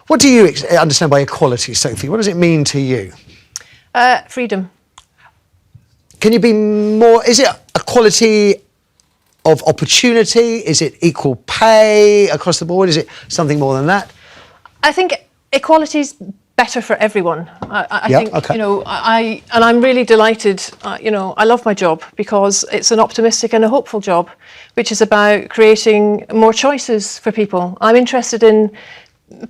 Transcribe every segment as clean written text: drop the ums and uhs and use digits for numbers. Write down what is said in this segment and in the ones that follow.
What do you understand by equality, Sophie? What does it mean to you? Freedom. Can you be more... Is it equality of opportunity? Is it equal pay across the board? Is it something more than that? I think equality's better for everyone. I think, okay. you know, and I'm really delighted, you know, I love my job because it's an optimistic and a hopeful job, which is about creating more choices for people. I'm interested in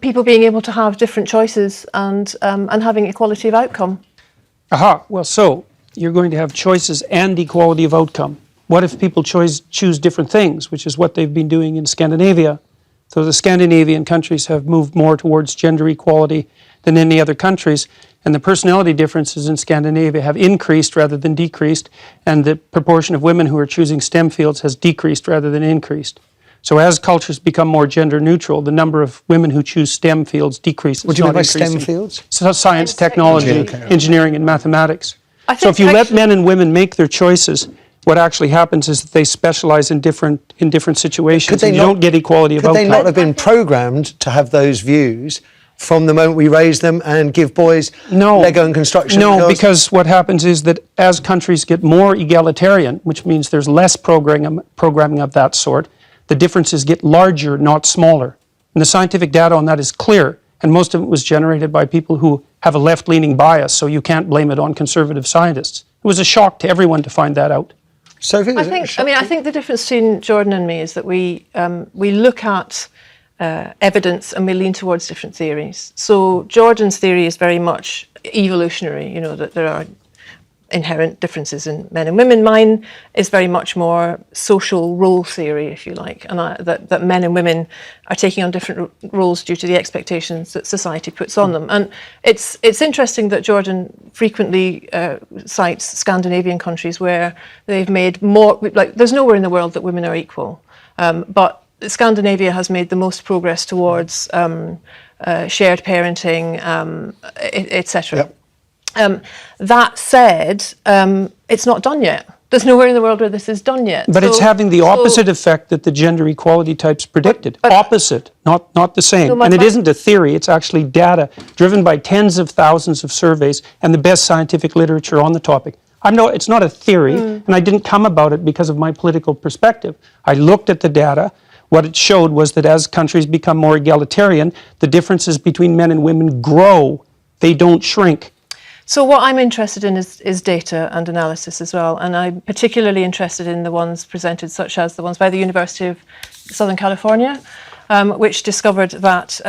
people being able to have different choices and having equality of outcome. Aha, well, so you're going to have choices and equality of outcome. What if people choose different things, which is what they've been doing in Scandinavia? So the Scandinavian countries have moved more towards gender equality than any other countries, and the personality differences in Scandinavia have increased rather than decreased, and the proportion of women who are choosing STEM fields has decreased rather than increased. So as cultures become more gender neutral, the number of women who choose STEM fields decreases. What do you mean by STEM fields? So science, technology, engineering, and mathematics. So if you let men and women make their choices, what actually happens is that they specialize in different situations, and you don't get equality of outcome. Could they not have been programmed to have those views from the moment we raise them and give boys Lego and construction? No, because what happens is that as countries get more egalitarian, which means there's less programming of that sort, the differences get larger, not smaller. And the scientific data on that is clear, and most of it was generated by people who have a left-leaning bias, so you can't blame it on conservative scientists. It was a shock to everyone to find that out. Sophie, I think the difference between Jordan and me is that we look at evidence and we lean towards different theories. So Jordan's theory is very much evolutionary, you know, that there are inherent differences in men and women. Mine is very much more social role theory, if you like, and that men and women are taking on different roles due to the expectations that society puts on them. And it's interesting that Jordan frequently cites Scandinavian countries where they've made more, like there's nowhere in the world that women are equal, but Scandinavia has made the most progress towards shared parenting, etc. Yep. That said, it's not done yet. There's nowhere in the world where this is done yet. But it's having the opposite effect that the gender equality types predicted. Opposite, not the same. No, and it isn't a theory, it's actually data driven by tens of thousands of surveys and the best scientific literature on the topic. It's not a theory, and I didn't come about it because of my political perspective. I looked at the data. What it showed was that as countries become more egalitarian, the differences between men and women grow. They don't shrink. So what I'm interested in is data and analysis as well, and I'm particularly interested in the ones presented, such as the ones by the University of Southern California, which discovered that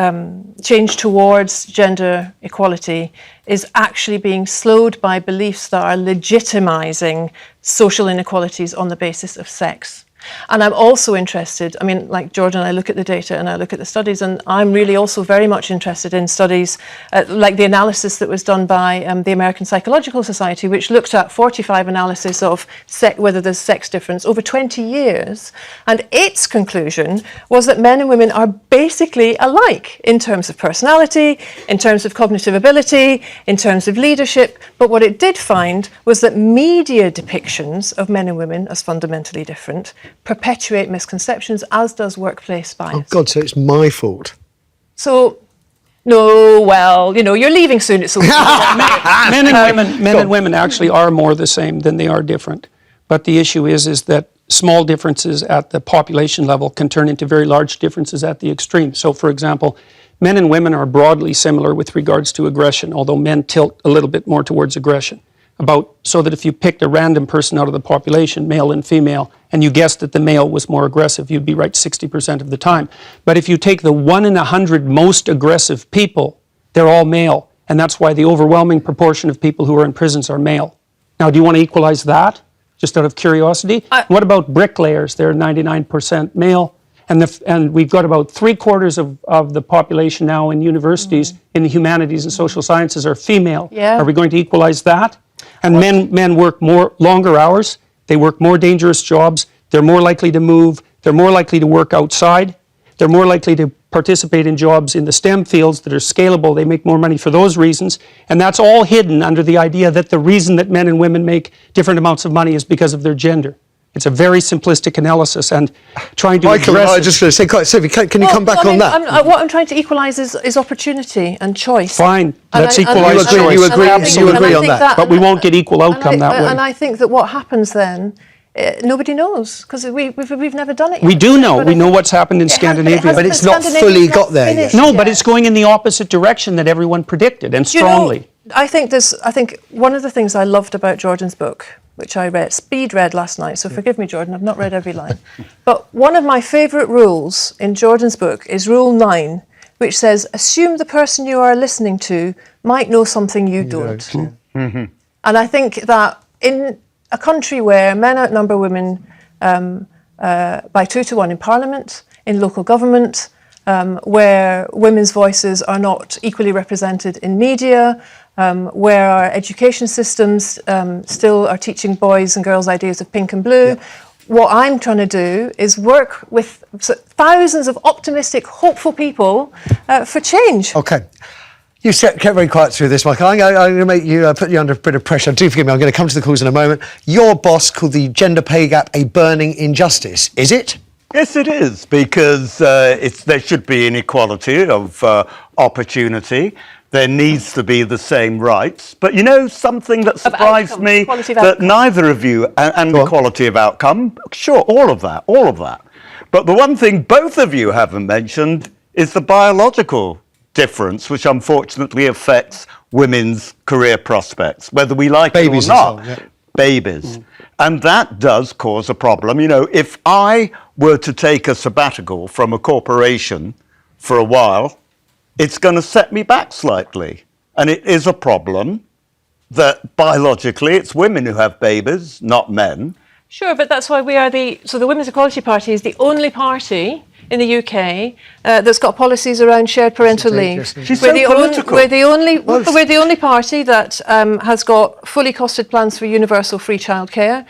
change towards gender equality is actually being slowed by beliefs that are legitimizing social inequalities on the basis of sex. And I'm also interested, I mean, like Jordan, I look at the data and I look at the studies, and I'm really also very much interested in studies like the analysis that was done by the American Psychological Society, which looked at 45 analysis of whether there's sex difference over 20 years. And its conclusion was that men and women are basically alike in terms of personality, in terms of cognitive ability, in terms of leadership. But what it did find was that media depictions of men and women as fundamentally different perpetuate misconceptions, as does workplace bias. Oh God, so it's my fault. So, no, well, you know, you're leaving soon. It's men and women actually are more the same than they are different. But the issue is that small differences at the population level can turn into very large differences at the extreme. So, for example, men and women are broadly similar with regards to aggression, although men tilt a little bit more towards aggression. So that if you picked a random person out of the population, male and female, and you guessed that the male was more aggressive, you'd be right 60% of the time. But if you take the 1 in 100 most aggressive people, they're all male. And that's why the overwhelming proportion of people who are in prisons are male. Now, do you want to equalize that, just out of curiosity? What about bricklayers? They're 99% male. And we've got about 3/4 of the population now in universities in the humanities and social sciences are female. Yeah. Are we going to equalize that? And men work longer hours, they work more dangerous jobs, they're more likely to move, they're more likely to work outside, they're more likely to participate in jobs in the STEM fields that are scalable, they make more money for those reasons, and that's all hidden under the idea that the reason that men and women make different amounts of money is because of their gender. It's a very simplistic analysis, and trying to Michael, address I it. was just going to say, Sophie, can you come back on that? What I'm trying to equalise is opportunity and choice. Fine, let's And equalise You agree- choice. you agree on that. But we won't get equal outcome that way. And I think that what happens then, nobody knows, because we've never done it yet. We do know. But We I know think what's happened in it has- Scandinavia. But it's not Scandinavia's fully not got there yet. finished No, but it's going in the opposite direction that everyone predicted, and You know, strongly. I think one of the things I loved about Jordan's book, which I speed read last night, so forgive me, Jordan, I've not read every line. But one of my favourite rules in Jordan's book is Rule 9, which says, assume the person you are listening to might know something you don't. Mm-hmm. And I think that in a country where men outnumber women by 2 to 1 in Parliament, in local government, where women's voices are not equally represented in media, where our education systems still are teaching boys and girls ideas of pink and blue. Yeah. What I'm trying to do is work with thousands of optimistic, hopeful people for change. Okay. You kept very quiet through this, Michael. I'm going to make you put you under a bit of pressure. Do forgive me, I'm going to come to the calls in a moment. Your boss called the gender pay gap a burning injustice. Is it? Yes, it is, because there should be inequality of opportunity. There needs to be the same rights. But you know, something that surprised me, that neither of you, and equality of outcome, sure, all of that. But the one thing both of you haven't mentioned is the biological difference, which unfortunately affects women's career prospects, whether we like it or not. Babies. And that does cause a problem. You know, if I were to take a sabbatical from a corporation for a while, it's going to set me back slightly. And it is a problem that biologically it's women who have babies, not men. Sure, but that's why the Women's Equality Party is the only party in the UK that's got policies around shared parental leave. She's so political. We're the only party that has got fully costed plans for universal free childcare.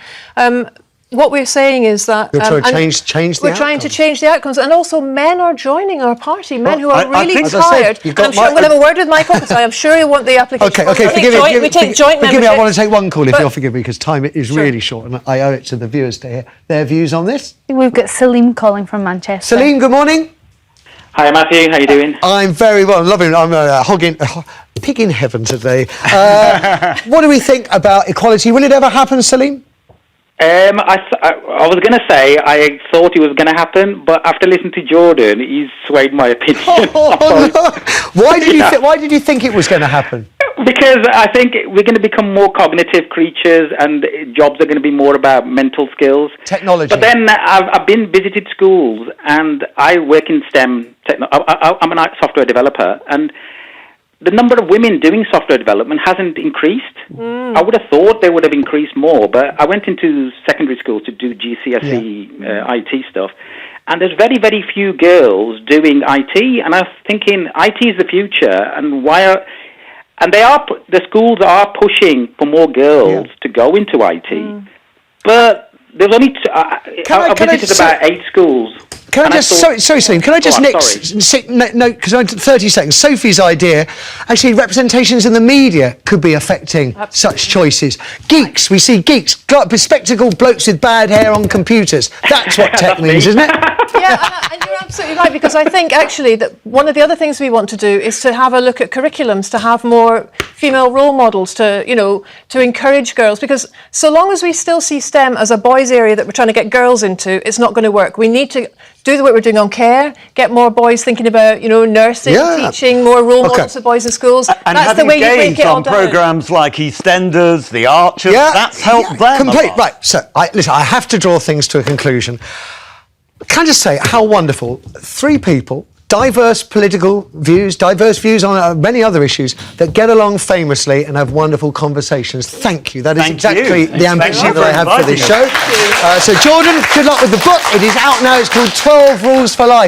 What we're saying is that You're trying to change the we're trying to change the outcomes, and also men are joining our party. Men who are really think, tired. said, I'm sure I'm going to have a word with Michael because I am sure he'll want the application. Okay, forgive me. We take joint Forgive me, I membership. want to take one call if you'll forgive me, because time is really short, and I owe it to the viewers to hear their views on this. We've got Salim calling from Manchester. Salim, good morning. Hi Matthew, how you doing? I'm very well. I'm loving it. I'm pig in heaven today. What do we think about equality? Will it ever happen, Salim? I was going to say I thought it was going to happen, but after listening to Jordan, he's swayed my opinion. Why did you think it was going to happen? Because I think we're going to become more cognitive creatures, and jobs are going to be more about mental skills. Technology. But then I've been visited schools, and I work in STEM. I'm a software developer, and the number of women doing software development hasn't increased. I would have thought they would have increased more, but I went into secondary school to do GCSE IT stuff, and there's very, very few girls doing IT, and I was thinking IT is the future, and the schools are pushing for more girls to go into IT, but there's only I visited about 8 schools. Can I just, sorry, Salim, can I just note, because I'm 30 seconds, Sophie's idea, actually representations in the media could be affecting such choices. Geeks, we see geeks, bespectacled blokes with bad hair on computers. That's what tech means, isn't it? Yeah, and you're absolutely right, because I think actually that one of the other things we want to do is to have a look at curriculums, to have more female role models, to encourage girls, because so long as we still see STEM as a boys' area that we're trying to get girls into, it's not going to work. We need to do the work we're doing on care, get more boys thinking about, nursing, teaching, more role models for boys in schools. And that's the way you break it all on down. programmes like EastEnders, The Archers, that's helped them a lot. Right, so listen, I have to draw things to a conclusion. Can I just say how wonderful 3 people, diverse political views, diverse views on many other issues, that get along famously and have wonderful conversations. Thank you. That is exactly the ambition that I have for this show. So Jordan, good luck with the book. It is out now. It's called 12 Rules for Life.